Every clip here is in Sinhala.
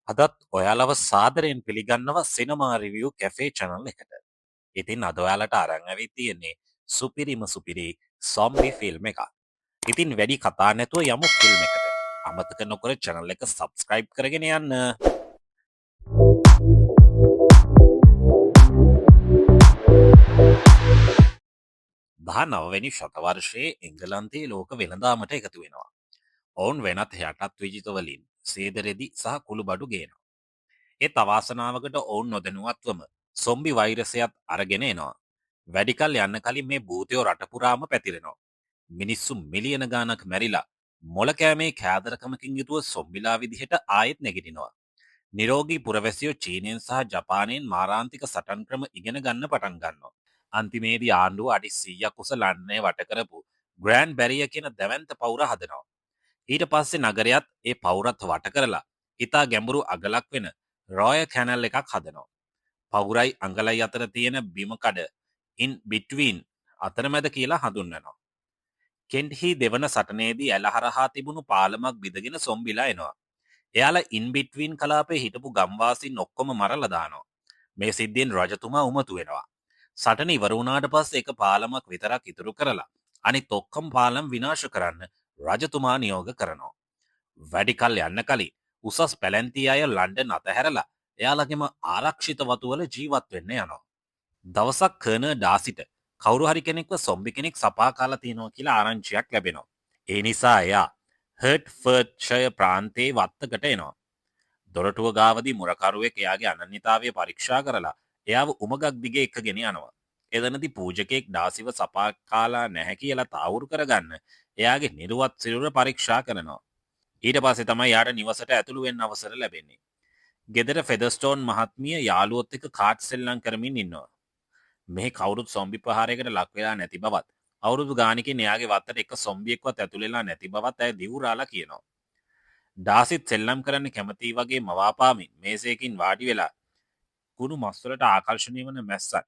අදත් ඔයාලව සාදරයෙන් පිළිගන්නවා සිනමා රිවියු කැෆේ channel එකට. ඉතින් අද ඔයාලට අරන් ඇවිත් තියෙන්නේ සුපිරිම සුපිරි සොම්බි ෆිල්ම් එකක්. ඉතින් වැඩි කතා නැතුව යමු ෆිල්ම් එකට. අමතක නොකර channel එක subscribe කරගෙන යන්න. 19 වෙනි ශතවර්ෂයේ එංගලන්තයේ ලෝක වෙළඳාමට එකතු වෙනවා. ඔවුන් වෙනත් යටත් විජිත වලින් සේදරෙදි සහ කුළුබඩු ගේනවා. ඒ තවාසනාවකට ඔවුන් නොදැනුවත්වම සොම්බි වෛරසයත් අරගෙන එනවා. වැඩිකල් යන්න කලින් මේ භූතයෝ රටපුරාම පැතිරෙනවා. මිනිස්සු මිලියන ගානක් මැරිලා මොලකෑමේ කෑදරකමකින් යුතුව සොම්බිලා විදිහට ආයෙත් නැගිටිනවා. නිරෝගී පුරවැසියෝ චීනයෙන් සහ ජපානයෙන් මාරාන්තික සටන් ක්‍රම ඉගෙන ගන්න පටන් ගන්නවා. අන්තිමේදී ආණ්ඩුව අඩි 100ක් උස ලන්ඩනය වට කරපු ග්‍රෑන්ඩ් බැරියර් කියන දැවැන්ත පවුර හදනවා. ඊට පස්සේ නගරයත් ඒ පවුරත් වට කරලා ඉතා ගැඹුරු අගලක් වෙන රොයල් කැනල් එකක් හදනවා. පවුරයි අඟලයි අතර තියෙන බිමකඩ ඉන් බිට්වීන් අතරමැද කියලා හඳුන්වනවා. කෙන්ට්හි දෙවන සටනේදී ඇලහරහා තිබුණු පාලමක් බිඳගෙන සොම්බිලා එනවා. එයාලා ඉන් බිට්වීන් කලාපේ හිටපු ගම්වාසීන් ඔක්කොම මරලා දානවා. මේ සිද්ධියෙන් රජතුමා උමතු වෙනවා. සටන ඉවර වුණාට පස්සේ එක පාලමක් විතරක් ඉතුරු කරලා අනිත් ඔක්කොම පාලම් විනාශ කරන්න රජතුමා නියෝග කරනවා. වැඩි කල් යන්න කලින් උසස් පැලැන්ති අය ලන්ඩන් අතහැරලා එයාලගේම ආරක්ෂිත වතුවල ජීවත් වෙන්න යනවා. දවසක් කර්නර් ඩාසිට කවුරු හරි කෙනෙක්ව සොම්බි කෙනෙක් සපා කාලා තියෙනවා කියලා ආරංචියක් ලැබෙනවා. ඒ නිසා එයා හර්ට්ෆර්ඩ්ෂයර් ප්‍රාන්තයේ වත්තකට එනවා. දොරටුව ගාවදී මුරකරුවෙක් එයාගේ අනන්‍යතාවය පරීක්ෂා කරලා එයාව උමගක් දිගේ එක්කගෙන යනවා. එතනදී පූජකෙක් ඩාසිව සපා කාලා නැහැ කියලා තාවුරු කරගන්න එයාගේ නිර්වත් සිරුර පරීක්ෂා කරනවා. ඊට පස්සේ තමයි යාට නිවසට ඇතුළු වෙන්න අවසර ලැබෙන්නේ. ගෙදර ෆෙදර්ස්ටෝන් මහත්මිය යාළුවොත් එක්ක කාඩ් සෙල්ලම් කරමින් ඉන්නවා. මෙහි කවුරුත් සොම්බි ප්‍රහාරයකට ලක් වෙලා නැති බවත්, අවුරුදු ගානකින් එයාගේ වත්තට එක සොම්බියෙක්වත් ඇතුළු වෙලා නැති බවත් ඇය දිවුරාලා කියනවා. ඩාසිත් සෙල්ලම් කරන්න කැමති වගේ මවාපාමින් මේසයකින් වාඩි වෙලා කුණු මස්වලට ආකර්ෂණීය වන මැස්සක්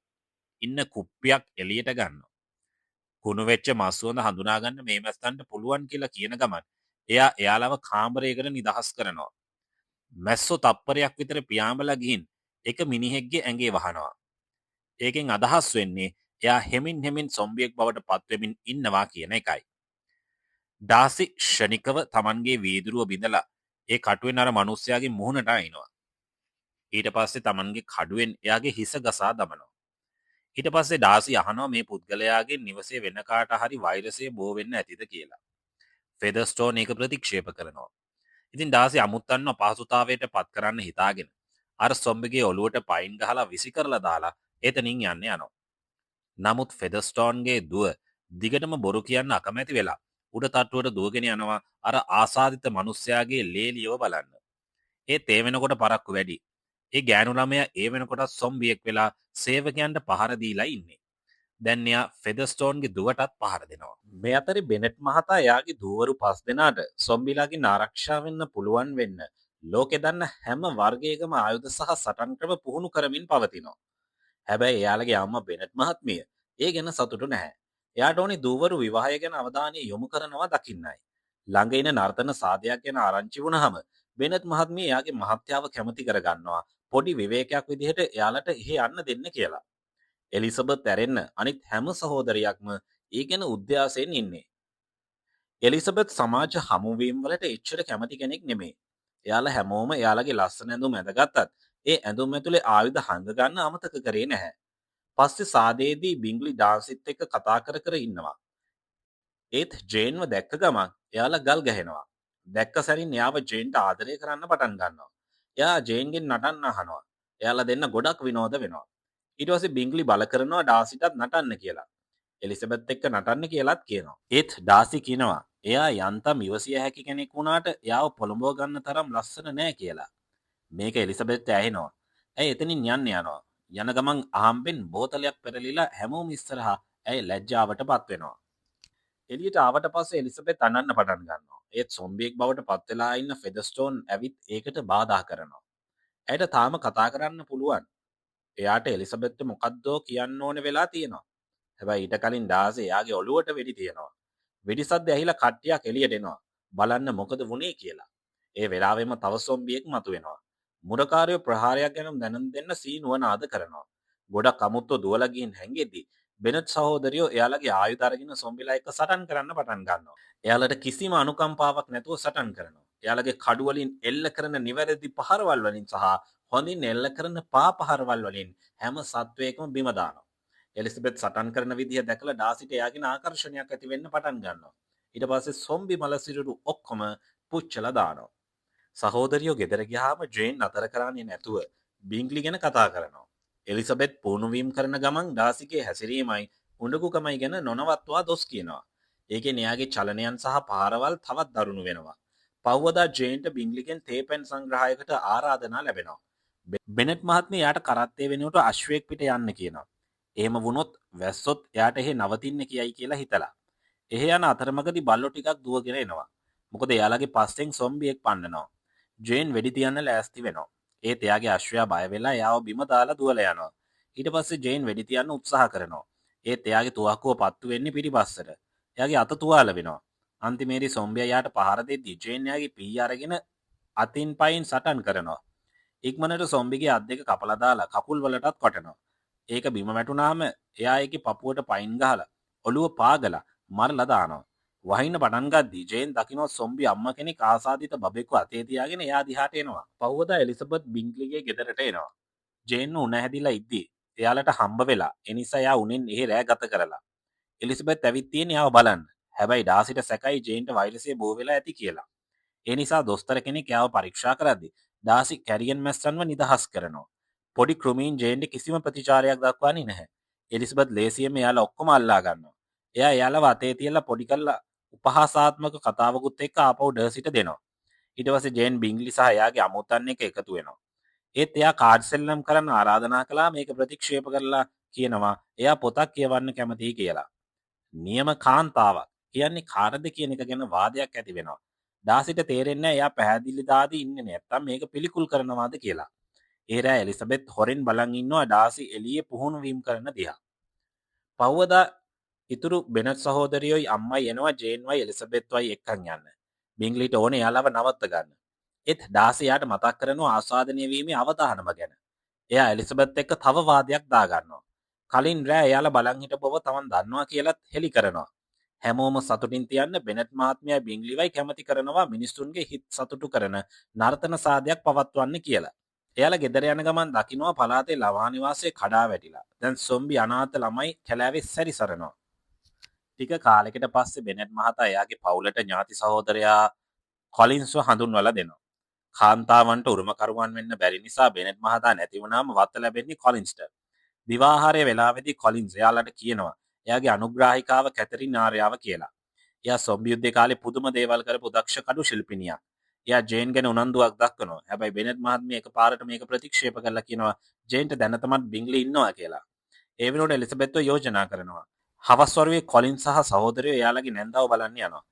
ඉන්න කුප්පියක් එළියට ගන්නවා. කුණු වෙච්ච මස් සුවඳ හඳුනා ගන්න මේ මැස්සන්ට පුළුවන් කියලා කියන ගමන් එයා එයාලව කාමරයකට නිදහස් කරනවා. මැස්සෝ තප්පරයක් විතර පියාඹලා ගිහින් එක මිනිහෙක්ගේ ඇඟේ වහනවා. ඒකෙන් අදහස් වෙන්නේ එයා හෙමින් හෙමින් සොම්බියෙක් බවට පත්වෙමින් ඉන්නවා කියන එකයි. ඩාසි ෂණිකව තමන්ගේ වීදුරුව බිඳලා ඒ කටුවෙන් අර මිනිස්සයාගේ මුහුණට අයිනවා. ඊට පස්සේ තමන්ගේ කඩුවෙන් එයාගේ හිස ගසා දමනවා. ඊට පස්සේ ඩාසි අහනවා මේ පුද්ගලයාගේ නිවසේ වෙන කාට හරි වෛරසය බෝ වෙන්න ඇතිද කියලා. ෆෙදර්ස්ටෝන් ඒක ප්‍රතික්ෂේප කරනවා. ඉතින් ඩාසි අමුත්තන්ව අපහසුතාවයට පත් කරන්න හිතාගෙන අර සොම්බිගේ ඔලුවට පයින් ගහලා විසි කරලා දාලා එතනින් යන්න යනවා. නමුත් ෆෙදර්ස්ටෝන්ගේ දුව දිගටම බොරු කියන්න අකමැති වෙලා උඩ තට්ටුවට දුවගෙන යනවා අර ආසාදිත මිනිස්සයාගේ ලේලියව බලන්න. ඒත් ඒ වෙනකොට පරක්කු වැඩි. ඒ ගෑනු ළමයා ඒ වෙනකොට සොම්බියෙක් වෙලා සේවකයන්ට පහර දීලා ඉන්නේ. දැන් එයා ෆෙදර්ස්ටෝන්ගේ දුවටත් පහර දෙනවා. මේ අතරේ බෙනෙට් මහතා එයාගේ දූවරු 5 දෙනාට සොම්බිලාගෙන් ආරක්ෂා වෙන්න පුළුවන් වෙන්න ලෝකේ දන්න හැම වර්ගයකම ආයුධ සහ සටන් ක්‍රම පුහුණු කරමින් පවතිනවා. හැබැයි එයාලගේ අම්මා බෙනෙට් මහත්මිය ඒ ගැන සතුටු නැහැ. එයාට ඕනේ දූවරු විවාහය ගැන අවධානය යොමු කරනවා දකින්නයි. ළඟ ඉන නර්තන සාදයක් ගැන ආරංචි වුණාම බෙනෙට් මහත්මිය එයාගේ මහත්යාව කැමති කරගන්නවා. පොඩි විවේකයක් විදිහට එයාලට එහෙ යන්න දෙන්න කියලා. එලිසබෙත් ඇරෙන්න අනිත් හැම සහෝදරියක්ම ඒ ගැන උද්‍යාසයෙන් ඉන්නේ. එලිසබෙත් සමාජ හමුවීම් වලට එච්චර කැමති කෙනෙක් නෙමෙයි. එයාලා හැමෝම එයාලගේ ලස්සන ඇඳුම් ඇඳගත්තත් ඒ ඇඳුම් ඇතුලේ ආයුධ හංග ගන්න අමතක කරේ නැහැ. පස්සේ සාදේදී බින්ග්ලි ඩාන්සිත් එක්ක කතා කර කර ඉන්නවා. ඒත් ජේන්ව දැක්ක ගමන් එයාලා ගල් ගහනවා. දැක්ක සැරින් එයාව ජේන්ට ආදරය කරන්න පටන් ගන්නවා. එයා ජේන්ගෙන් නටන්න අහනවා. එයාලා දෙන්න ගොඩක් විනෝද වෙනවා. ඊට පස්සේ බින්ග්ලි බල කරනවා ඩාසිටත් නටන්න කියලා. එලිසබෙත් එක්ක නටන්න කියලාත් කියනවා. ඒත් ඩාසි කියනවා එයා යන්තම් ඉවසිය හැකි කෙනෙක් වුණාට එයාව පොළඹව ගන්න තරම් ලස්සන නෑ කියලා. මේක එලිසබෙත් ඇහෙනවා. ඇයි එතනින් යන්න යනවා. යන ගමන් අහම්බෙන් බෝතලයක් පෙරලිලා හැමෝම ඉස්සරහා ඇයි ලැජ්ජාවට පත් වෙනවා. එළියට ආවට පස්සේ එලිසබෙත් අනන්න පටන් ගන්නවා. ඒත් සොම්බියෙක් බවට පත් වෙලා ඉන්න ෆෙදර්ස්ටෝන් ඇවිත් ඒකට බාධා කරනවා. ඇයට තාම කතා කරන්න පුළුවන්. එයාට එලිසබෙත්ට මොකද්දෝ කියන්න ඕන වෙලා තියෙනවා. හැබැයි ඊට කලින් ඩාසි එයාගේ ඔළුවට වෙඩි තියනවා. වෙඩි සද්ද ඇහිලා කට්ටියක් එළියට එනවා. බලන්න මොකද වුනේ කියලා. ඒ වෙලාවෙම තව සොම්බියෙක් මතුවෙනවා. මුරකාරයෝ ප්‍රහාරයක් ගැන දැනුම් දෙන්න සීනුවන ආද කරනවා. ගොඩක් අමුත්තෝ දුවලා ගිහින් හැංගෙද්දි බෙනට් සහෝදරයෝ එයාලගේ ආයුධ අරගෙන සොම්බිලා එක්ක සටන් කරන්න පටන් ගන්නවා. එයාලට කිසිම අනුකම්පාවක් නැතුව සටන් කරනවා. එයාලගේ කඩු වලින් එල්ල කරන නිවැරදි පහරවල් වලින් සහ හොඳින් එල්ල කරන පා පහරවල් වලින් හැම සත්වයකම බිම දානවා. එලිසබෙත් සටන් කරන විදිහ දැකලා ඩාසිට එයාගෙන ආකර්ෂණයක් ඇති වෙන්න පටන් ගන්නවා. ඊට පස්සේ සොම්බි මලසිරුරු ඔක්කොම පුච්චලා දානවා. සහෝදරියෝ ගෙදර ගියාම ජේන් අතර කරන්නේ නැතුව බින්ග්ලි ගැන කතා කරනවා. එලිසබෙත් පුහුණුවීම් කරන ගමන් ඩාසිගේ හැසිරීමයි උඬකුකමයි ගැන නොනවත්වා දොස් කියනවා. ඒකෙන් එයාගේ චලනයන් සහ පාරවල් තවත් දරුණු වෙනවා. පව්වදා ජේන්ට බින්ග්ලිගෙන් තේපැන් සංග්‍රහයකට ආරාධනා ලැබෙනවා. බෙනට් මහත්මිය එයාට කරත්තේ වෙනුවට අශ්වයෙක් පිට යන්න කියනවා. එහෙම වුණොත් වැස්සොත් එයාට එහෙ නවතින්න කියයි කියලා හිතලා. එහෙ යන අතරමඟදී බල්ලෝ ටිකක් දුවගෙන එනවා. මොකද එයාලගේ පස්සෙන් සොම්බියෙක් පන්නනවා. ජේන් වෙඩි තියන්න ලෑස්ති වෙනවා. ඒත් එයාගේ අශ්වයා බය වෙලා එයාව බිම දාලා දුවලා යනවා. ඊට පස්සේ ජේන් වෙඩි තියන්න උත්සාහ කරනවා. ඒත් එයාගේ තුවක්කුව පත්තු වෙන්නේ පිටිපස්සට. එයාගේ අත තුවාල වෙනවා. අන්තිමේදී සොම්බියා එයාට පහර දෙද්දි ජේන් එයාගේ පීය අරගෙන අතින් පයින් සටන් කරනවා. ඉක්මනට සොම්බිගේ අත් දෙක කපලා දාලා කකුල් වලටත් කොටනවා. ඒක බිම වැටුනාම එයා ඒකේ පපුවට පයින් ගහලා ඔළුව පාගලා මරලා දානවා. වහින්න පටන් ගද්දී ජේන් දකින්න සොම්බි අම්මා කෙනෙක් ආසාදිත බබෙක්ව අතේ තියාගෙන එයා දිහාට එනවා. පහුවදා එලිසබෙත් බින්ග්ලිගේ ගෙදරට එනවා. ජේන් උණ හැදිලා ඉද්දි එයාලට හම්බ වෙලා ඒ නිසා එයා උණෙන් එහෙ රෑ ගත කරලා. එලිසබෙත් ඇවිත් තියෙන එයාව බලන්න. හැබැයි ඩාසිට සැකයි ජේන්ට වෛරසය බෝ වෙලා ඇති කියලා. ඒ නිසා දොස්තර කෙනෙක් එයාව පරීක්ෂා කරද්දී ඩාසි කැරියන් මැස්සන්ව නිදහස් කරනවා. පොඩි ක්‍රමීන් ජේන්ට කිසිම ප්‍රතිචාරයක් දක්වන්නේ නැහැ. එලිසබෙත් ලේසියෙන්ම එයාලා ඔක්කොම අල්ලා ගන්නවා. එයා එයාලව අතේ තියලා පොඩි කරලා උපහාසාත්මක කතාවකුත් එක්ක ආපහු ඩර්සිට දෙනවා. ඊට පස්සේ ජේන් බින්ග්ලි සහ එයාගේ අමුත්තන් එක්ක එකතු වෙනවා. ඒත් එයා කාඩ් සෙල්ලම් කරන්න ආරාධනා කළා මේක ප්‍රතික්ෂේප කරලා කියනවා එයා පොතක් කියවන්න කැමතියි කියලා. නියම කාන්තාවක් කියන්නේ කාටද කියන එක ගැන වාදයක් ඇති වෙනවා. ඩාසිට තේරෙන්නේ නැහැ එයා පැහැදිලි දාදී ඉන්නේ නැත්තම් මේක පිළිකුල් කරනවාද කියලා. ඒ රෑ එලිසබෙත් හොරෙන් බලන් ඉන්නවා ඩාසි එළියේ පුහුණු වීම කරන දිහා. පව්වදා ඉතුරු බෙනට් සහෝදරියෝයි අම්මයි එනවා ජේන්වයි එලිසබෙත්වයි එක්කන් යන්න. බින්ග්ලිට ඕනේ එයාලව නවත්ත ගන්න. ඒත් ඩාසි යාට මතක් කරනවා ආස්වාදනය වීමේ අවධානම ගැන. එයා එලිසබෙත් එක්ක තව වාදයක් දාගන්නවා. කලින් රෑ එයාලා බලන් හිටපුව තමන් දන්නවා කියලත් හෙලි කරනවා. හැමෝම සතුටින් තියන්න බෙනට් මහත්මයා බින්ග්ලිවයි කැමති කරනවා මිනිස්සුන්ගේ හිත් සතුටු කරන නර්තන සාදයක් පවත්වන්න කියලා. එයාලා ගෙදර යන ගමන් දකින්නවා පළාතේ ලවා නිවාසයේ කඩා වැටිලා. දැන් සොම්බි අනාථ ළමයි කැලෑවේ සැරිසරනවා. ටික කාලෙකට පස්සේ බෙනට් මහතා එයාගේ පවුලට ඥාති සහෝදරයා කොලින්ස්ව හඳුන්වලා දෙනවා. කාන්තාවන්ට උරුමකරුවන් වෙන්න බැරි නිසා බෙනට් මහතා නැති වුණාම වත්ත ලැබෙන්නේ කොලින්ස්ට. දිවාහාරය වෙලාවේදී කොලින්ස් එයාලට කියනවා එයාගේ අනුග්‍රාහිකාව කැතරින් ආර්යාව කියලා. එයා සොම්බි යුද්ධේ කාලේ පුදුම දේවල් කරපු දක්ෂ කඩු ශිල්පිනියක්. එයා ජේන් ගැන උනන්දුවක් දක්වනවා. හැබැයි බෙනට් මහත්මිය එකපාරට මේක ප්‍රතික්ෂේප කරලා කියනවා ජේන්ට දැනටමත් බින්ග්ලි ඉන්නවා කියලා. ඒ වෙනුවට එලිසබෙත්ව යෝජනා කරනවා. හවස් වරුවේ කොලින්ස් සහ සහෝදරයෝ එයාලගේ නැන්දාව බලන්න යනවා.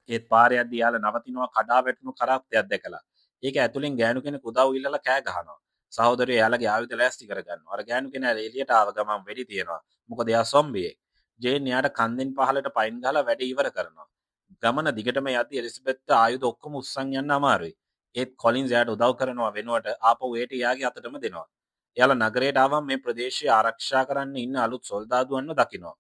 ඒත් පාරේ යද්දී එයාලා නවතිනවා කඩා වැටුණු කරත්තයක් දැකලා. ඒක ඇතුලෙන් ගෑනු කෙනෙක් උදව් ඉල්ලලා කෑ ගහනවා. සහෝදරයෝ එයාලගේ ආයුධ ලෑස්ති කරගන්නවා. අර ගෑනු කෙනා එළියට ආව ගමන් වෙඩි තියනවා. මොකද එයා සොම්බියෙක්. ජේන් එයාට කන්දෙන් පහලට පයින් ගහලා වැඩ ඉවර කරනවා. ගමන දිගටම යද්දී එලිසබෙත්ට ආයුධ ඔක්කොම උස්සන් යන්න අමාරුයි. ඒත් කොලින්ස් එයාට උදව් කරනවා වෙනුවට ආපහු ඒට එයාගේ අතටම දෙනවා. එයාලා නගරයට ආවම මේ ප්‍රදේශය ආරක්ෂා කරන්න ඉන්න අලුත් සොල්දාදුවන්ව දකිනවා.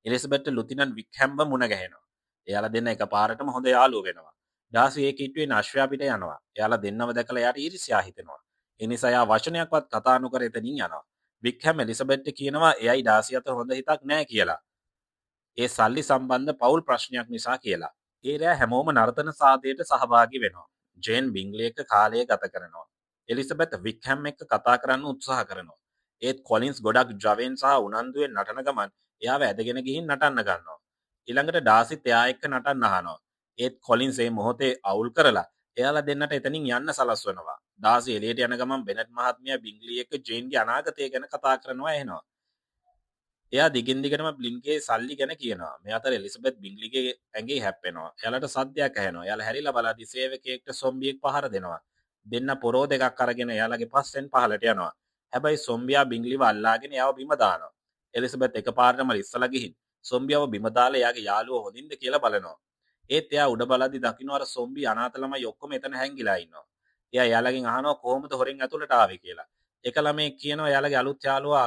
එලිසබෙත්ට ලුතිනන්ට් වික්හැම්ව මුණ ගැහෙනවා. එයාලා දෙන්න එකපාරටම හොඳ යාළුවෝ වෙනවා. ඩාසි ඒ කිට්ටුවෙන් අශ්වයා පිට යනවා. එයාලා දෙන්නව දැකලා එයාට ඊර්ෂ්‍යා හිතෙනවා. ඒ නිසා එයා වචනයක්වත් කතා නොකර එතනින් යනවා. වික්හැම් එලිසබෙත්ට කියනවා එයයි ඩාසි අතර හොඳ හිතක් නැහැ කියලා. ඒ සල්ලි සම්බන්ධ පවුල් ප්‍රශ්නයක් නිසා කියලා. ඒ රෑ හැමෝම නර්තන සාදයට සහභාගී වෙනවා. ජේන් බින්ග්ලි එක්ක කාලය ගත කරනවා. එලිසබෙත් වික්හැම් එක්ක කතා කරන්න උත්සාහ කරනවා. ඒත් කොලින්ස් ගොඩක් ජවෙන් සහ උනන්දුවෙන් නටන ගමන් එයාව ඇදගෙන ගිහින් නටන්න ගන්නවා. ඊළඟට ඩාසිත් එයා එක්ක නටන්න අහනවා. ඒත් කොලින්ස් මේ මොහොතේ අවුල් කරලා එයාලා දෙන්නට එතනින් යන්න සලස්වනවා. ඩාසි එළියට යන ගමන් බෙනට් මහත්මයා බින්ග්ලි එක්ක ජේන්ගේ අනාගතය ගැන කතා කරනවා එනවා. එයා දිගින් දිගටම බ්ලින්ගේ සල්ලි ගැන කියනවා. මේ අතර එලිසබෙත් බින්ග්ලිගේ ඇඟේ හැප්පෙනවා. එයාලට සද්දයක් ඇහෙනවා. එයාලා හැරිලා බලද්දි සේවකයෙක්ට සොම්බියෙක් පහර දෙනවා. දෙන්න පොරෝ දෙකක් අරගෙන එයාලගේ පස්සෙන් පහලට යනවා. හැබැයි සොම්බියා බින්ග්ලිව අල්ලාගෙන එයාව බිම දානවා. එලිසබෙත් එකපාරටම ඉස්සලා ගිහින් සොම්බියාව බිම දාලා එයාගේ යාළුවා හොඳින්ද කියලා බලනවා. ඒත් එයා උඩ බලද්දි දකින්න අර සොම්බි අනාථ ළමයි ඔක්කොම එතන හැංගිලා ඉන්නවා. එයා එයාලගෙන් අහනවා කොහොමද හොරෙන් ඇතුළට ආවේ කියලා. එක ළමයෙක් කියනවා එයාලගේ අලුත් යාළුවා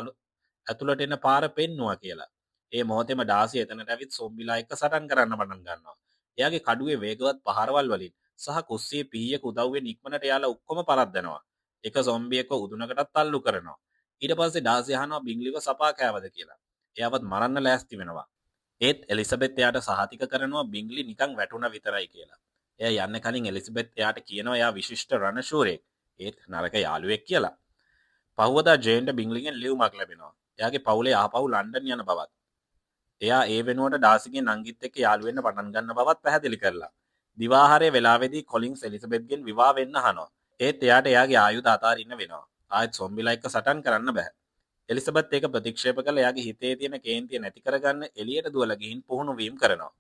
ඇතුළට එන පාර පෙන්නවා කියලා. ඒ මොහොතේම ඩාසි එතනට ඇවිත් සොම්බිලා එක්ක සටන් කරන්න පටන් ගන්නවා. එයාගේ කඩුවේ වේගවත් පහරවල් වලින් සහ කුස්සියේ පීයක උදව්වෙන් ඉක්මනට එයාලා ඔක්කොම පරද්දනවා. එක සොම්බියෙක්ව උදුනකටත් තල්ලු කරනවා. ඊට පස්සේ ඩාසි අහනවා බින්ග්ලිව සපා කෑවද කියලා. එයාවත් මරන්න ලෑස්ති වෙනවා. ඒත් එලිසබෙත් එයාට සහතික කරනවා බින්ග්ලි නිකන් වැටුණා විතරයි කියලා. එයා යන්න කලින් එලිසබෙත් එයාට කියනවා එයා විශිෂ්ට රණශූරයෙක්. ඒත් නරක යාළුවෙක් කියලා. පහුවදා ජේන්ට බින්ග්ලිගෙන් ලියුමක් ලැබෙනවා. එයාගේ පවුලේ ආපහු ලන්ඩන් යන බවත්. එයා ඒ වෙනුවට ඩාසිගේ නංගිත් එක්ක යාළු වෙන්න පටන් ගන්න බවත් පැහැදිලි කරලා. දිවාහාරයේ වෙලාවේදී කොලින්ස් එලිසබෙත්ගෙන් විවාහ වෙන්න අහනවා. ඒත් එයාට එයාගේ ආයුධ අතාරින්න වෙනවා. ආයෙත් සොම්බිලා එක්ක සටන් කරන්න බෑ. එලිසබෙත් ඒක ප්‍රතික්ෂේප කරලා එයාගේ හිතේ තියෙන කේන්තිය නැති කරගන්න එළියට දුවලා ගිහින් පුහුණු වීම කරනවා.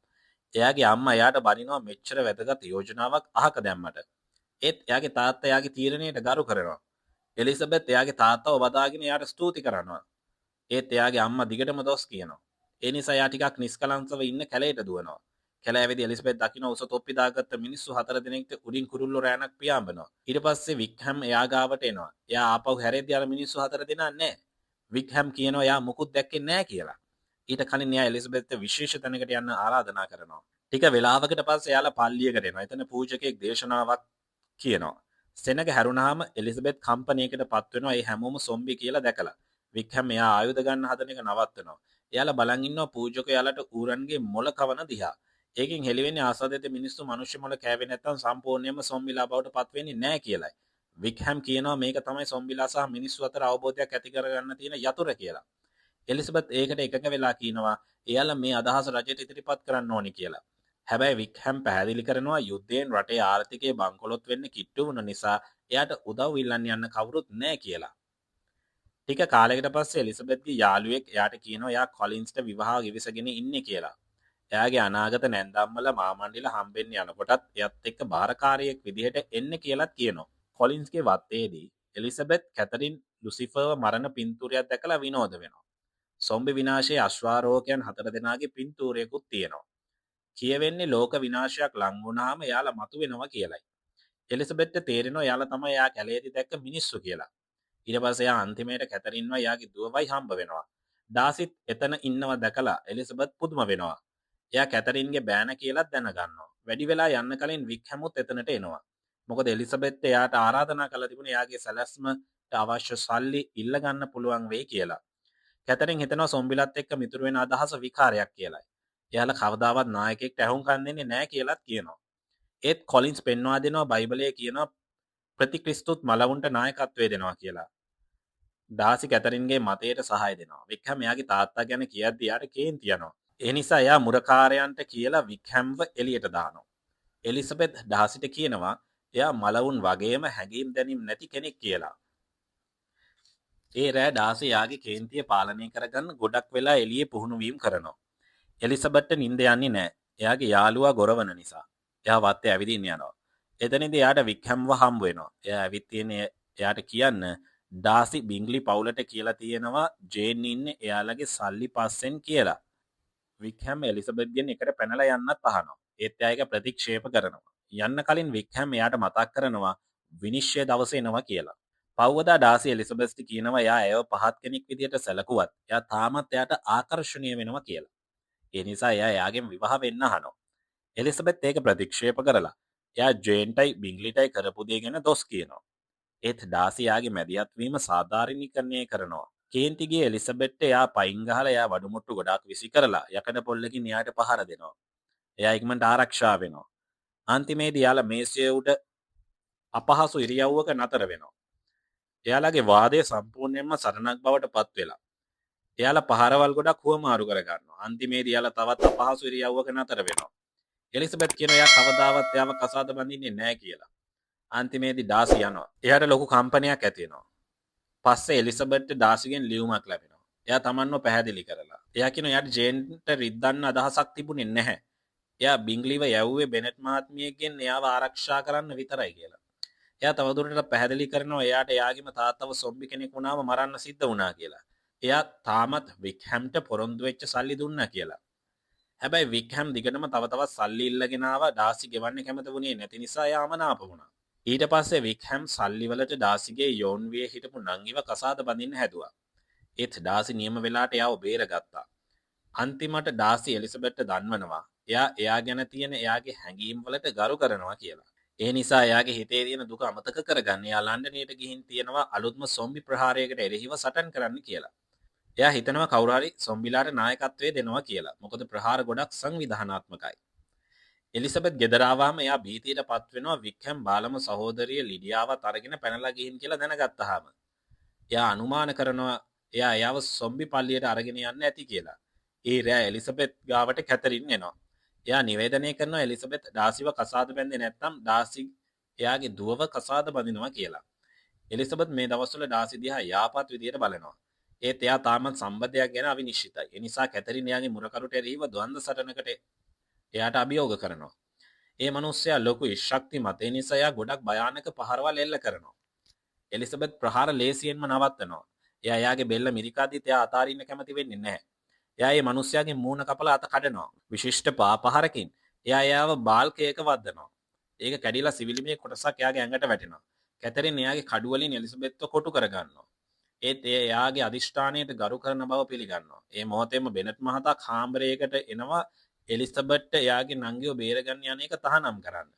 එයාගේ අම්මා එයාට බනිනවා මෙච්චර වැදගත් යෝජනාවක් අහක දැම්මට. ඒත් එයාගේ තාත්තා එයාගේ තීරණයට ගරු කරනවා. එලිසබෙත් එයාගේ තාත්තව බදාගෙන එයාට ස්තුති කරනවා. ඒත් එයාගේ අම්මා දිගටම දොස් කියනවා. ඒ නිසා එයා ටිකක් නිස්කලංකව ඉන්න කැලේට දුවනවා. කැලෑවේදී එලිසබෙත් දකින්න උස තොප්පි දාගත්ත මිනිස්සු 4 දෙනෙක්ට උඩින් කුරුල්ලෝ රෑනක් පියාඹනවා. ඊට පස්සේ වික්හැම් එයා ගාවට එනවා. එයා ආපහු හැරෙද්දී අර මිනිස්සු 4 දෙනා නැහැ. වික්හැම් කියනවා එයා මුකුත් දැක්කේ නැහැ කියලා. ඊට කලින් එයා එලිසබෙත්ට විශේෂ තැනකට යන්න ආරාධනා කරනවා. ටික වෙලාවකට පස්සේ එයාලා පල්ලියකට එනවා. එතන පූජකෙක් දේශනාවක් කියනවා. සෙනග හැරුණාම එලිසබෙත් කම්පනයකට පත් වෙනවා. ඒ හැමෝම සොම්බි කියලා දැකලා. වික්හැම් එයා ආයුධ ගන්න හදන එක නවත්තනවා. එයාලා බලන් ඉන්නවා පූජකයා එයාලට ඌරන්ගේ මොළ කවන දිහා. ඒකෙන් හෙළිවෙන්නේ ආසාදිත මිනිස්සු මිනිස්සු මොළ කෑවේ නැත්තම් සම්පූර්ණයෙන්ම සොම්බිලා බවට පත් වෙන්නේ නැහැ කියලායි. වික්හැම් කියනවා මේක තමයි සොම්බිලා සහ මිනිස්සු අතර අවබෝධයක් ඇති කරගන්න තියෙන යතුර කියලා. එලිසබෙත් ඒකට එකඟ වෙලා කියනවා එයාලා මේ අදහස රජයට ඉදිරිපත් කරන්න ඕනි කියලා. හැබැයි වික්හැම් පැහැදිලි කරනවා යුද්ධයෙන් රටේ ආර්ථිකය බංකොලොත් වෙන්න කිට්ටු වුණ නිසා එයාට උදව් ඉල්ලන්න යන්න කවුරුත් නැහැ කියලා. ටික කාලයකට පස්සේ එලිසබෙත්ගේ යාළුවෙක් එයාට කියනවා එයා කොලින්ස්ට විවාහ ගිවිසගෙන ඉන්නේ කියලා. එයාගේ අනාගත නැන්දම්මලා මාමණ්ඩිලා හම්බෙන්න යනකොටත් එයත් එක්ක බාරකාරියෙක් විදිහට එන්න කියලාත් කියනවා. කොලින්ස්ගේ වත්තේදී එලිසබෙත් කැතරින් ලුසිෆර්ව මරණ පින්තූරයක් දැකලා විනෝද වෙනවා. සොම්බි විනාශයේ අශ්වාරෝහකයන් 4 දෙනාගේ පින්තූරයකුත් තියෙනවා. කියවෙන්නේ ලෝක විනාශයක් ලං වුණාම එයාලා මතුවෙනවා කියලයි. එලිසබෙත්ට තේරෙනවා එයාලා තමයි එයා කැලේදී දැක්ක මිනිස්සු කියලා. ඊට පස්සේ එයා අන්තිමේට කැතරින්ව එයාගේ දුවවයි හම්බ වෙනවා. ඩාසිත් එතන ඉන්නවා දැකලා එලිසබෙත් පුදුම වෙනවා. එයා කැතරින්ගේ බෑන කියලාත් දැනගන්නවා. වැඩි වෙලා යන්න කලින් වික්හැමුත් එතනට එනවා. මොකද එලිසබෙත් එයාට ආරාධනා කළා තිබුණේ එයාගේ සැලැස්මට අවශ්‍ය සල්ලි ඉල්ල ගන්න පුළුවන් වෙයි කියලා. කැතරින් හිතනවා සොම්බිලත් එක්ක මිතුරු වෙන අදහස විකාරයක් කියලායි. එයාලා කවදාවත් නායකයෙක්ට ඇහුම්කන් දෙන්නේ නැහැ කියලාත් කියනවා. ඒත් කොලින්ස් පෙන්වා දෙනවා බයිබලයේ කියනවා ප්‍රතික්‍රිස්තුත් මලවුන්ට නායකත්වය දෙනවා කියලා. ඩාසි කැතරින්ගේ මතයට සහාය දෙනවා. වික්හැම් එයාගේ තාත්තා ගැන කියද්දී එයාට කේන්ති යනවා. ඒ නිසා එයා මුරකාරයන්ට කියලා වික්හැම්ව එළියට දානවා. එලිසබෙත් ඩාසිට කියනවා එයා මලවුන් වගේම හැඟීම් දැනීම් නැති කෙනෙක් කියලා. ඒ රෑ ඩාසි එයාගේ කේන්තිය පාලනය කරගන්න ගොඩක් වෙලා එළියේ පුහුණු වීම කරනවා. එලිසබෙත්ට නිින්ද යන්නේ නැහැ. එයාගේ යාළුවා ගොරවන නිසා. එයා වත්තේ ඇවිදින්න යනවා. එතනදී එයාට වික්හැම්ව හම්බ වෙනවා. එයා ඇවිත් තියෙන්නේ එයාට කියන්න ඩාසි බින්ග්ලි පවුලට කියලා තියෙනවා ජේන් ඉන්නේ එයාලගේ සල්ලි පස්සෙන් කියලා. වික්හැම් එලිසබෙත්ගෙන් එකට පැනලා යන්නත් අහනවා. ඒත් එයා ඒක ප්‍රතික්ෂේප කරනවා. යන්න කලින් වික්හැම් එයාට මතක් කරනවා විනිශ්චය දවසේ එනවා කියලා. පව්වදා ඩාසි එලිසබෙත්ට කියනවා එයා ඇයව පහත් කෙනෙක් විදිහට සැලකුවත් එයා තාමත් එයාට ආකර්ෂණීය වෙනවා කියලා. ඒ නිසා එයා එයාගෙන් විවාහ වෙන්න අහනවා. එලිසබෙත් ඒක ප්‍රතික්ෂේප කරලා එයා ජේන්ටයි බින්ග්ලිටයි කරපු දේ ගැන දොස් කියනවා. ඒත් ඩාසි එයාගේ මැදිහත් වීම සාධාරණීකරණය කරනවා. කේන්තිගේ එලිසබෙට්ට එයා පයින් ගහලා එයා වඩුමුට්ටු ගොඩාක් විසි කරලා යකඩ පොල්ලකින් එයාට පහර දෙනවා. එයා ඉක්මනට ආරක්ෂා වෙනවා. අන්තිමේදී එයාලා මේසය උඩ අපහසු ඉරියව්වක නතර වෙනවා. එයාලගේ වාදය සම්පූර්ණයෙන්ම සරණක් බවට පත් වෙලා. එයාලා පහරවල් ගොඩක් හුවමාරු කරගන්නවා. අන්තිමේදී එයාලා තවත් අපහසු ඉරියව්වක නතර වෙනවා. එලිසබෙත් කියනවා එයා කවදාවත් එයාව කසාද බඳින්නේ නැහැ කියලා. අන්තිමේදී ඩාසි යනවා. එයාට ලොකු කම්පනයක් ඇති වෙනවා. පස්සේ එලිසබෙත්ට ඩාසිගෙන් ලියුමක් ලැබෙනවා. එයා තමන්ව පැහැදිලි කරලා. එයා කියනවා එයාට ජේන්ට රිද්දන්න අදහසක් තිබුණේ නැහැ. එයා බින්ග්ලිව යවුවේ බෙනෙට් මහත්මියගෙන් එයාව ආරක්ෂා කරන්න විතරයි කියලා. එයා තවදුරටත් පැහැදිලි කරනවා එයාට එයාගේම තාත්තව සොම්බි කෙනෙක් වුණාම මරන්න සිද්ධ වුණා කියලා. එයා තාමත් වික්හැම්ට පොරොන්දු වෙච්ච සල්ලි දුන්නා කියලා. හැබැයි වික්හැම් දිගටම තව තවත් සල්ලි ඉල්ලගෙන ආවා. ඩාසි ගෙවන්න කැමති වුණේ නැති නිසා එයා අමනාප වුණා. ඊට පස්සේ වික්හැම් සල්ලිවලට ඩාසිගේ යෝන්විය හිටපු නංගිව කසාද බඳින්න හැදුවා. ඒත් ඩාසි නියම වෙලාට එයාව බේරගත්තා. අන්තිමට ඩාසි එලිසබෙත්ට දන්වනවා එයා එයා ගැන තියෙන එයාගේ හැඟීම් වලට ගරු කරනවා කියලා. ඒ නිසා එයාගේ හිතේ තියෙන දුක අමතක කරගන්න එයා ලන්ඩනයට ගිහින් තියෙනවා අලුත්ම සොම්බි ප්‍රහාරයකට එරෙහිව සටන් කරන්න කියලා. එයා හිතනවා කවුරු හරි සොම්බිලාට නායකත්වය දෙනවා කියලා. මොකද ප්‍රහාර ගොඩක් සංවිධානාත්මකයි. එලිසබෙත් ගෙදර ආවම එයා භීතියට පත් වෙනවා වික්හැම් බාලම සහෝදරිය ලිඩියාවත් අරගෙන පැනලා ගිහින් කියලා දැනගත්තාම. එයා අනුමාන කරනවා එයා එයාව සොම්බි පල්ලියට අරගෙන යන්න ඇති කියලා. ඒ රෑ එලිසබෙත් ගාවට කැතරින් එනවා. එයා නිවේදනය කරනවා එලිසබෙත් ඩාසිව කසාද බැන්දේ නැත්නම් ඩාසි එයාගේ දුවව කසාද බඳිනවා කියලා. එලිසබෙත් මේ දවස්වල ඩාසි දිහා යාපත් විදියට බලනවා. ඒත් එයා තාමත් සම්බන්ධයක් ගැන අවිනිශ්චිතයි. ඒ නිසා කැතරින් එයාගේ මුරකරුට එරෙහිව ද්වන්ද සටනකට එයාට අභියෝග කරනවා. ඒ මිනිස්සයා ලොකුයි ශක්තිමත්. ඒ නිසා එයා ගොඩක් භයානක පහරවල් එල්ල කරනවා. එලිසබෙත් ප්‍රහාර ලේසියෙන්ම නවත්තනවා. එයා එයාගේ බෙල්ල මිරිකාදීත් එයා අතාරින්න කැමති වෙන්නේ නැහැ. එයා මේ මිනිස්යාගේ මූණ කපලා අත කඩනවා. විශිෂ්ට පාපහරකින් එයා එයාව බාල්කයක වද්දනවා. ඒක කැඩිලා සිවිලිමේ කොටසක් එයාගේ ඇඟට වැටෙනවා. කැතරින් එයාගේ කඩු වලින් එලිසබෙත්ව කොටු කරගන්නවා. ඒත් එයාගේ අදිෂ්ඨානයට ගරු කරන බව පිළිගන්නවා. ඒ මොහොතේම බෙනට් මහතා කාමරයකට එනවා එලිසබෙත්ට එයාගේ නංගිව බේරගන්න යන එක තහනම් කරන්න.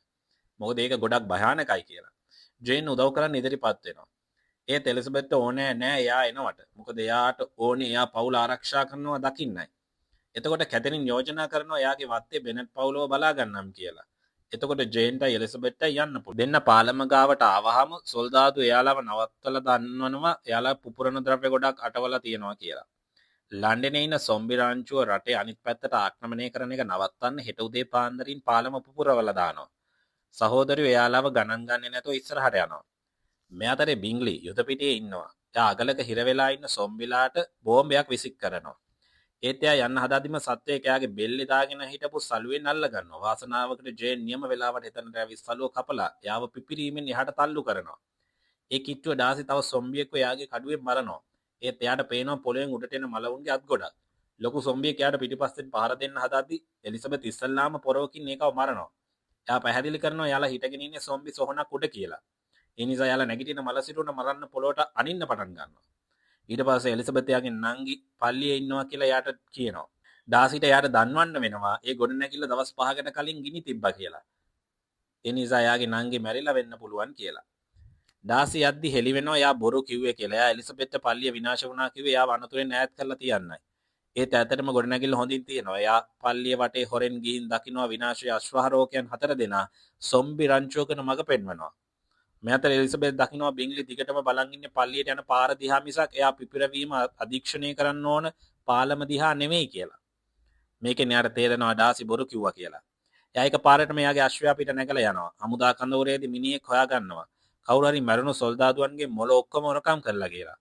මොකද ඒක ගොඩක් භයානකයි කියලා. ජේන් උදව් කරන්න ඉදිරිපත් වෙනවා. ඒත් එලිසබෙත්ට ඕනෑ නෑ එයා එනවට. මොකද එයාට ඕනේ එයා පවුල ආරක්ෂා කරනවා දකින්නයි. එතකොට කැතරින් යෝජනා කරනවා එයාගේ වත්තේ බෙනට් පවුලව බලා ගන්නම් කියලා. එතකොට ජේන්ට එලිසබෙත්ට යන්න පුළුවන්. දෙන්න පාලම ගාවට ආවහම සොල්දාදු එයාලව නවත්තලා දන්වනවා එයාලා පුපුරන ද්‍රව්‍ය ගොඩක් අටවලා තියෙනවා කියලා. ලන්ඩනේ ඉන්න සොම්බි රාංචුව රටේ අනිත් පැත්තට ආක්‍රමණය කරන එක නවත්තන්න හෙට උදේ පාන්දරින් පාලම පුපුරවලා දානවා. සහෝදරයෝ එයාලව ගණන් ගන්නේ නැතුව ඉස්සරහට යනවා. මේ අතරේ බින්ග්ලි යුද පිටියේ ඉන්නවා. එයා අගලක හිර වෙලා ඉන්න සොම්බිලාට බෝම්බයක් විසික් කරනවා. ඒත් එයා යන්න හදාදිම සත්වයෙක් එයාගේ බෙල්ලේ දාගෙන හිටපු සලුවෙන් අල්ල ගන්නවා. වාසනාවකට ජේන් නියම වෙලාවට එතනට ඇවිත් සලුව කපලා එයාව පිපිරීමෙන් එහාට තල්ලු කරනවා. ඒ කිට්ටුව ඩාසි තව සොම්බියෙක්ව එයාගේ කඩුවෙන් මරනවා. ඒත් එයාට පේනවා පොළොවෙන් උඩට එන මලවුන්ගේ අත් ගොඩක්. ලොකු සොම්බියෙක් එයාට පිටිපස්සෙන් පහර දෙන්න හදාද්දි එලිසබෙත් ඉස්සල්ලාම පොරවකින් ඒකව මරනවා. එයා පැහැදිලි කරනවා එයාලා හිටගෙන ඉන්නේ සොම්බි සොහනක් උඩ කියලා. ඒ නිසා යාලා නැගිටින මල සිටුන මරන්න පොළොවට අනින්න පටන් ගන්නවා. ඊට පස්සේ එලිසබෙත් යාගේ නංගි පල්ලියේ ඉන්නවා කියලා යාට කියනවා. ඩාසිට යාට දන්වන්න වෙනවා ඒ ගොඩනැගිල්ල දවස් 5කට කලින් ගිනි තිබ්බා කියලා. ඒ නිසා යාගේ නංගි මැරිලා වෙන්න පුළුවන් කියලා. ඩාසි යද්දි හෙලි වෙනවා යා බොරු කිව්වේ කියලා. යා එලිසබෙත්ට පල්ලිය විනාශ වුණා කිව්වේ යා වනතුරෙන් ඈත් කරලා තියන්නයි. ඒත් ඇත්තටම ගොඩනැගිල්ල හොඳින් තියෙනවා. යා පල්ලිය වටේ හොරෙන් ගිහින් දකින්නවා විනාශයේ අශ්වාරෝහකයන් 4 දෙනා සොම්බි රංචුවකන මග පෙන්වනවා. මෙතන එලිසබෙත් දකින්නවා බින්ග්ලි දිගටම බලන් ඉන්නේ පල්ලියට යන පාර දිහා මිසක් එයා පිපිරවීම අධීක්ෂණය කරන්න ඕන පාලම දිහා නෙමෙයි කියලා. මේකෙන් යාට තේරෙනවා ඩාසි බොරු කිව්වා කියලා. එයා එක පාරටම එයාගේ අශ්වයා පිට නැගලා යනවා. හමුදා කඳවුරේදී මිනිහෙක් හොයා ගන්නවා. කවුරු හරි මැරුණු සොල්දාදුවන්ගේ මොළ ඔක්කොම හොරකම් කරලා කියලා.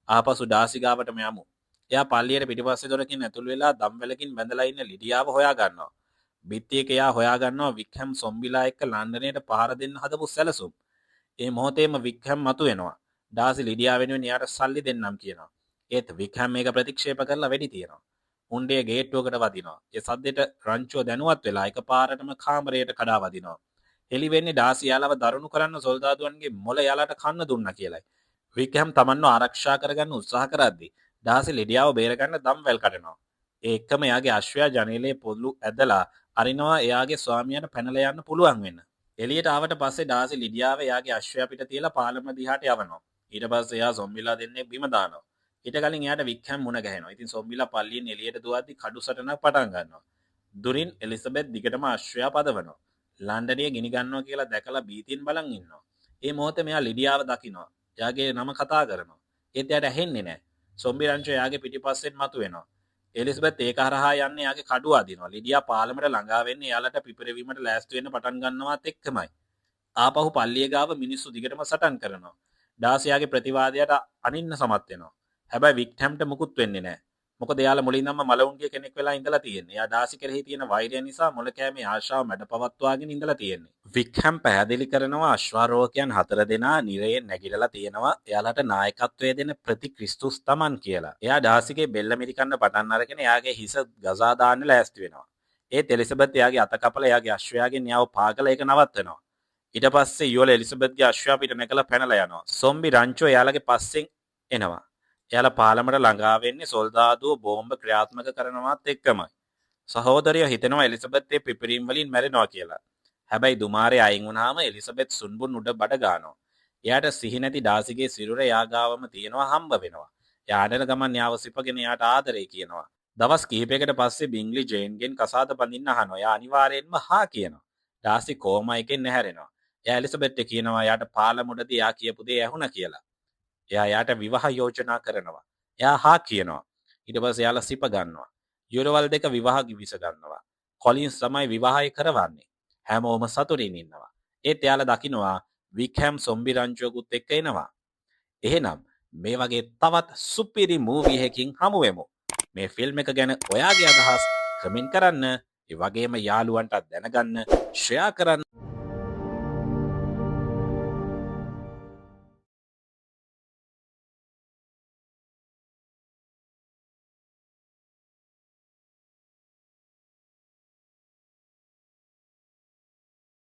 ආපසු ඩාසි ගාවටම යමු. එයා පල්ලියට පිටිපස්සේ දොරකින් ඇතුල් වෙලා දම්වැලකින් බැඳලා ඉන්න ලිඩියාව හොයා ගන්නවා. බිත්තියක එයා හොයා ගන්නවා වික්හැම් සොම්බිලා එක්ක ලන්ඩනයට පහර දෙන්න හදපු සැලසුම්. ඒ මොහොතේම වික්හැම් මතුවෙනවා. ඩාසි ලිඩියා වෙනුවෙන් එයාට සල්ලි දෙන්නම් කියනවා. ඒත් වික්හැම් මේක ප්‍රතික්ෂේප කරලා වෙඩි තියනවා. උණ්ඩේ ගේට්ටුවකට වදිනවා. ඒ සද්දෙට රංචුව දැනුවත් වෙලා එකපාරටම කාමරයට කඩා වදිනවා. එලි වෙන්නේ ඩාසි යාලව දරුණු කරන්න සොල්දාදුවන්ගේ මොළ යාලට කන්න දුන්නා කියලයි. වික්හැම් තමන්ව ආරක්ෂා කරගන්න උත්සාහ කරද්දී ඩාසි ලිඩියාව බේරගන්න දම්වැල් කඩනවා. ඒ එක්කම එයාගේ අශ්වයා ජනේලයේ පොල්ලු ඇදලා අරිනවා එයාගේ ස්වාමියාට පැනලා යන්න පුළුවන් වෙන්න. එළියට ආවට පස්සේ ඩාසි ලිඩියාව එයාගේ අශ්වයා පිට තියලා පාලම දිහාට යවනවා. ඊට පස්සේ එයා සොම්බිලා දෙන්නේ බිම දානවා. ඊට කලින් එයාට වික්හැම් මුණ ගැහෙනවා. ඉතින් සොම්බිලා පල්ලියෙන් එළියට දුවද්දි කඩු සටනක් පටන් ගන්නවා. දුරින් එලිසබෙත් දිගටම අශ්වයා පදවනවා. ලන්ඩනිය ගිනි ගන්නවා කියලා දැකලා බීතියෙන් බලන් ඉන්නවා. ඒ මොහොතේ මෙයා ලිඩියාව දකිනවා. එයාගේ නම කතා කරනවා. ඒත් එයාට ඇහෙන්නේ නැහැ. සොම්බි රංචෝ එයාගේ පිටිපස්සෙන් මතුවෙනවා. එලිසබෙත් ඒක හරහා යන්නේ එයාගේ කඩුව අදිනවා. ලිඩියා පාලමට ළඟා වෙන්නේ එයාලට පිපිරවීමට ලෑස්ති වෙන්න පටන් ගන්නවත් එක්කමයි. ආපහු පල්ලිය ගාව මිනිස්සු දිගටම සටන් කරනවා. ඩාසි එයාගේ ප්‍රතිවාදයට අනින්න සමත් වෙනවා. හැබැයි වික්හැම්ට මුකුත් වෙන්නේ නැහැ. මොකද එයාලා මුලින්ම මලවුන්ගේ කෙනෙක් වෙලා ඉඳලා තියෙන්නේ. එයා ඩාසි කෙරෙහි තියෙන වෛරය නිසා මොළ කෑමේ ආශාව මැඩපවත්වාගෙන ඉඳලා තියෙන්නේ. වික්හැම් පැහැදිලි කරනවා අශ්වාරෝහකයන් 4 දෙනා නිරයෙන් නැගිටලා තියෙනවා. එයාලට නායකත්වය දෙන ප්‍රතික්‍රිස්තුස් තමන් කියලා. එයා ඩාසිගේ බෙල්ල මිරිකන්න පටන් අරගෙන එයාගේ හිස ගසා දාන්න ලෑස්ති වෙනවා. ඒත් එලිසබෙත් එයාගේ අත කපලා එයාගේ අශ්වයාගෙන් එයාව පාගලා ඒක නවත්තනවා. ඊට පස්සේ යුවල එලිසබෙත්ගේ අශ්වයා පිට නැගලා පැනලා යනවා. සොම්බි රංචෝ එයාලගේ පස්සෙන් එනවා. එයාලා පාලමට ළඟා වෙන්නේ සොල්දාදුව බෝම්බ ක්‍රියාත්මක කරනවත් එක්කමයි. සහෝදරයෝ හිතනවා එලිසබෙත් ඒ පිපිරීම් වලින් මැරෙනවා කියලා. හැබැයි දුමාරේ අයින් වුණාම එලිසබෙත් සුන්බුන් උඩ බඩ ගන්නවා. එයාට සිහි නැති ඩාසිගේ සිරුර එයා ගාවම තියෙනවා හම්බ වෙනවා. එයා අඬන ගමන් යාව සිපගෙන එයාට ආදරේ කියනවා. දවස් කිහිපයකට පස්සේ බින්ග්ලි ජේන්ගෙන් කසාද බඳින්න අහනවා. එයා අනිවාර්යෙන්ම හා කියනවා. ඩාසි කෝමා එකෙන් නැහැරෙනවා. එයා එලිසබෙත්ට කියනවා එයාට පාලමුඩදී එයා කියපු දේ ඇහුණා කියලා. එයා යාට විවාහ යෝජනා කරනවා. එයා හා කියනවා. ඊට පස්සේ එයාලා සිප ගන්නවා. යුරවල් දෙක විවාහ ගිවිස ගන්නවා. කොලින්ස් තමයි විවාහය කරවන්නේ. හැමෝම සතුටින් ඉන්නවා. ඒත් එයාලා දකිනවා වික්හැම් සොම්බි රංචුවකුත් එක්ක එනවා. එහෙනම් මේ වගේ තවත් සුපිරි මූවි එකකින් හමු වෙමු. මේ ෆිල්ම් එක ගැන ඔයාගේ අදහස් කමෙන්ට් කරන්න. ඒ වගේම යාළුවන්ටත් දැනගන්න ෂෙයා කරන්න.